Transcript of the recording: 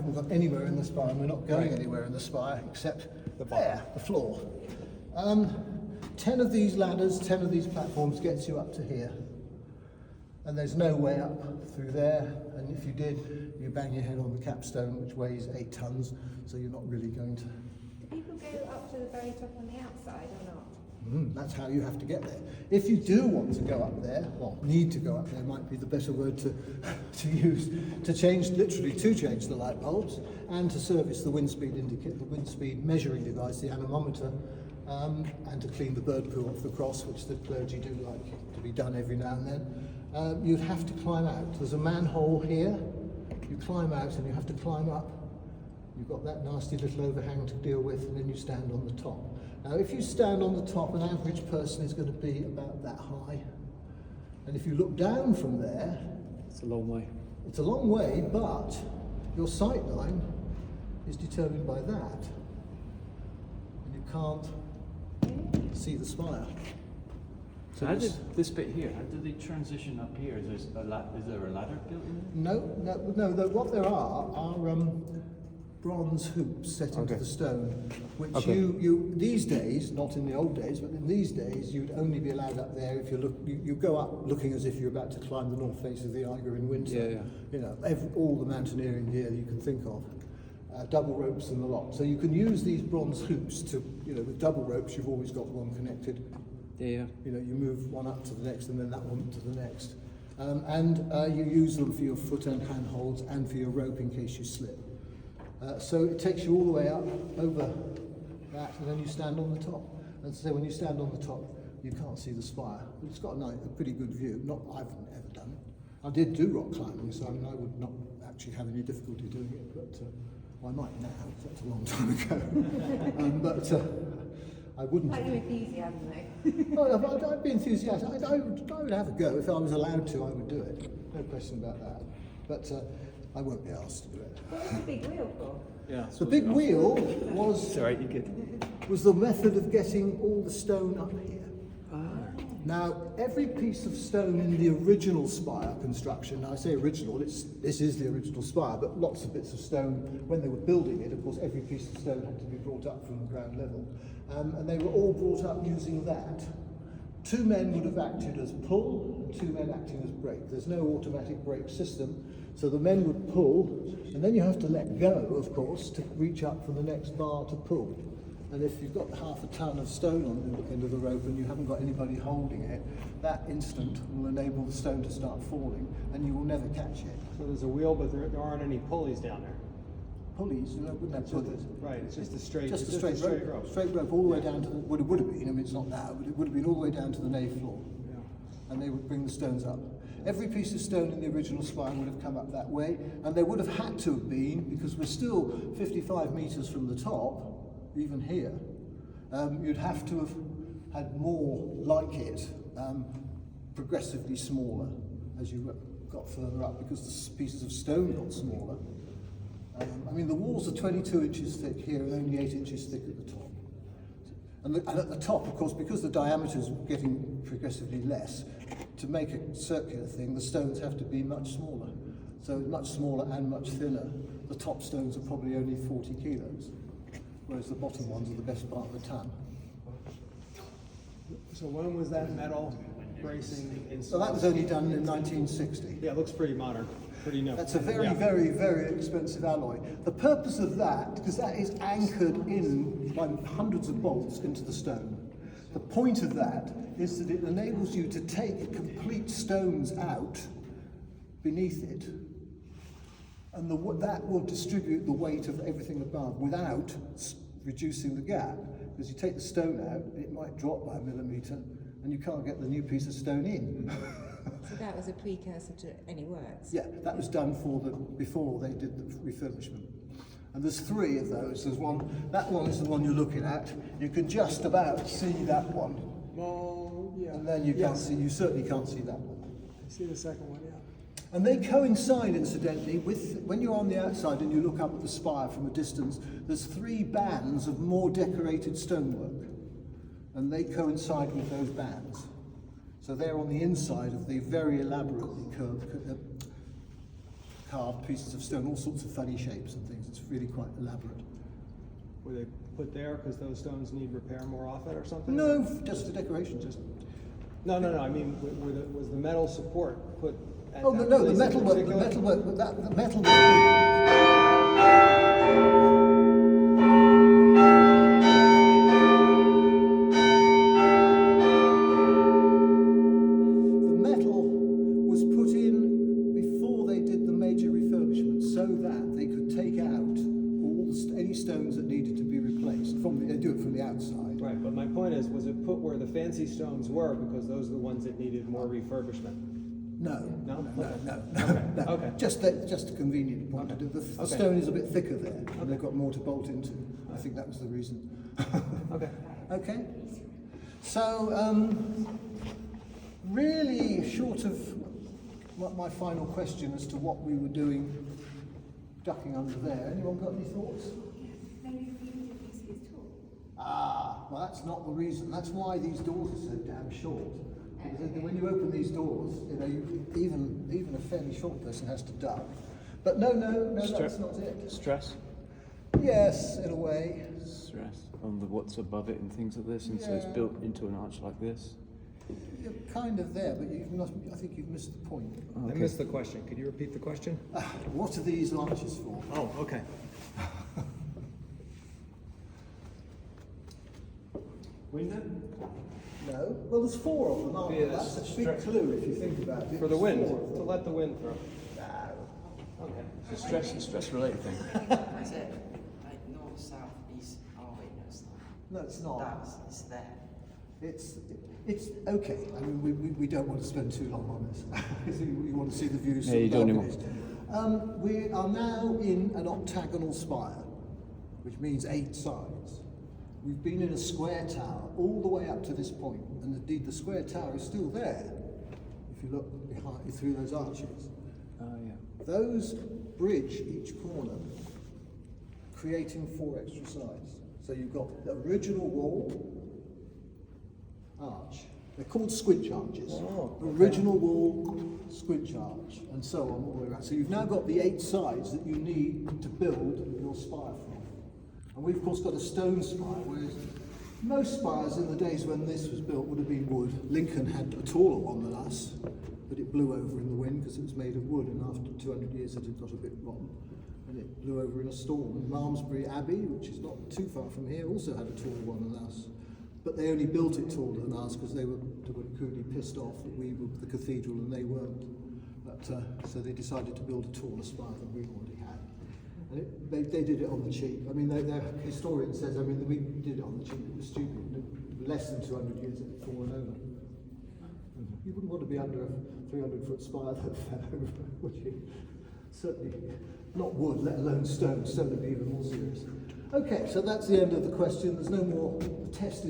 haven't got anywhere in the spire, and we're not going anywhere in the spire except the floor. 10 of these ladders, 10 of these platforms gets you up to here. And there's no way up through there, and if you did, you bang your head on the capstone, which weighs 8 tons, so you're not really going to... Do people go up to the very top on the outside or not? That's how you have to get there. If you do want to go up there, well, need to go up there might be the better word to use, to change the light bulbs and to service the wind speed indicator, the wind speed measuring device, the anemometer, and to clean the bird poo off the cross, which the clergy do like to be done every now and then. You'd have to climb out. There's a manhole here. You climb out and you have to climb up. You've got that nasty little overhang to deal with, and then you stand on the top. Now, if you stand on the top, an average person is going to be about that high. And if you look down from there... It's a long way. It's a long way, but your sight line is determined by that. And you can't see the spire. So how did this bit here, how did they transition up here? Is there a ladder built in there? No. What there are bronze hoops set into the stone, which you these days, not in the old days, but in these days, you'd only be allowed up there if you go up looking as if you're about to climb the north face of the Eiger in winter. Yeah. You know, all the mountaineering gear you can think of, double ropes and the lot. So you can use these bronze hoops to, with double ropes, you've always got one connected. Yeah. You move one up to the next and then that one to the next. You use them for your foot and hand holds and for your rope in case you slip. So it takes you all the way up over that, and then you stand on the top. And so when you stand on the top, you can't see the spire. But it's got a pretty good view. I've never done it. I did do rock climbing, so I would not actually have any difficulty doing it, but I might now, that's a long time ago. I wouldn't. Like your enthusiasm, though. I'd be enthusiastic. I would have a go. If I was allowed to, I would do it. No question about that. But I won't be asked to do it. What was the big wheel for? Yeah. The big wheel was the method of getting all the stone up here. Now, every piece of stone in the original spire construction, now I say original, this is the original spire, but lots of bits of stone, when they were building it, of course, every piece of stone had to be brought up from the ground level. And they were all brought up using that. 2 men would have acted as pull, and 2 men acting as brake. There's no automatic brake system, so the men would pull, and then you have to let go, of course, to reach up for the next bar to pull. And if you've got half a ton of stone on the end of the rope and you haven't got anybody holding it, that instant will enable the stone to start falling, and you will never catch it. So there's a wheel, but there aren't any pulleys down there. Pulleys, wouldn't have pulleys. Right, it's just a straight rope. Straight rope all the way down to it would have been, it's not now, but it would have been all the way down to the nave floor. Yeah. And they would bring the stones up. Every piece of stone in the original spire would have come up that way, and there would have had to have been, because we're still 55 metres from the top, even here, you'd have to have had more like it, progressively smaller as you got further up, because the pieces of stone got smaller. The walls are 22 inches thick here and only 8 inches thick at the top. And at the top, of course, because the diameter is getting progressively less, to make a circular thing, the stones have to be much smaller. So much smaller and much thinner. The top stones are probably only 40 kilos, whereas the bottom ones are the best part of a ton. So when was that metal bracing installed? So that was only done in 1960. Yeah, it looks pretty modern, pretty new. That's a very, very expensive alloy. The purpose of that, because that is anchored in by hundreds of bolts into the stone. The point of that is that it enables you to take complete stones out beneath it, and that will distribute the weight of everything above without reducing the gap. Because you take the stone out, it might drop by a millimetre, and you can't get the new piece of stone in. So that was a precursor to any works? Yeah, that was done before they did the refurbishment. And there's 3 of those. There's one, that one is the one you're looking at. You can just about see that one. Oh, yeah. And then you certainly can't see that one. I see the second one, yeah. And they coincide, incidentally, with, when you're on the outside and you look up at the spire from a distance, there's 3 bands of more decorated stonework. And they coincide with those bands. So they're on the inside of the very elaborately carved pieces of stone, all sorts of funny shapes and things. It's really quite elaborate. Were they put there because those stones need repair more often or something? No, just for decoration. Just No. I mean, was the metal support put at oh that no, place the in metalwork. The particular? metalwork. The metal. The metal was put in before they did the major refurbishment, so that they could take out all any stones that needed to be replaced. They do it from the outside. Right, but my point is, was it put where the fancy stones were because those are the ones that needed more refurbishment? No. No? No. Okay. Just a convenient point to do. The stone is a bit thicker there, and they've got more to bolt into. I think that was the reason. Okay. Okay. So, really, short of my final question as to what we were doing, ducking under there. Anyone got any thoughts? Maybe if you use his tool. Ah, well, that's not the reason. That's why these doors are so damn short. Because when you open these doors, you know, even a fairly short person has to duck. But no, that's not it. Stress? Yes, in a way. Stress on the what's above it and things like this, and so it's Yeah. built into an arch like this. You're kind of there, but I think you've missed the point. I missed the question. Could you repeat the question? What are these arches for? Oh, okay. Window? No. Well, there's four of them, aren't there? Yeah, That's a big stretch. clue if you think about it. For the There's wind, four of to them. let the wind through. Okay. It's a stress related thing. Is it like north, south, east? Oh wait, no, it's not. No, it's not. It's there. It's okay. I mean, we don't want to spend too long on this. You want to see the views. Yeah, from you the don't balconies. We are now in an octagonal spire, which means 8 sides. We've been in a square tower all the way up to this point, and indeed the square tower is still there. If you look behind through those arches, Yeah. those bridge each corner, creating 4 extra sides. So you've got the original wall arch. They're called squinch arches. Oh, okay. Original wall, squinch arch, and so on all the way around. So you've now got the 8 sides that you need to build your spire from. And we've of course got a stone spire, whereas most spires in the days when this was built would have been wood. Lincoln had a taller one than us, but it blew over in the wind because it was made of wood, and after 200 years it had got a bit rotten, and it blew over in a storm. And Malmesbury Abbey, which is not too far from here, also had a taller one than us. But they only built it taller than us because they were cruelly pissed off that we were the cathedral and they weren't. But, so they decided to build a taller spire than we already had. And they did it on the cheap. I mean, their historian says, I mean, we did it on the cheap. It was stupid. Less than 200 years it had fallen over. You wouldn't want to be under a 300-foot spire that fell over, would you? Certainly not wood, let alone stone. Stone would be even more serious. Okay, so that's the end of the question. There's no more. The test is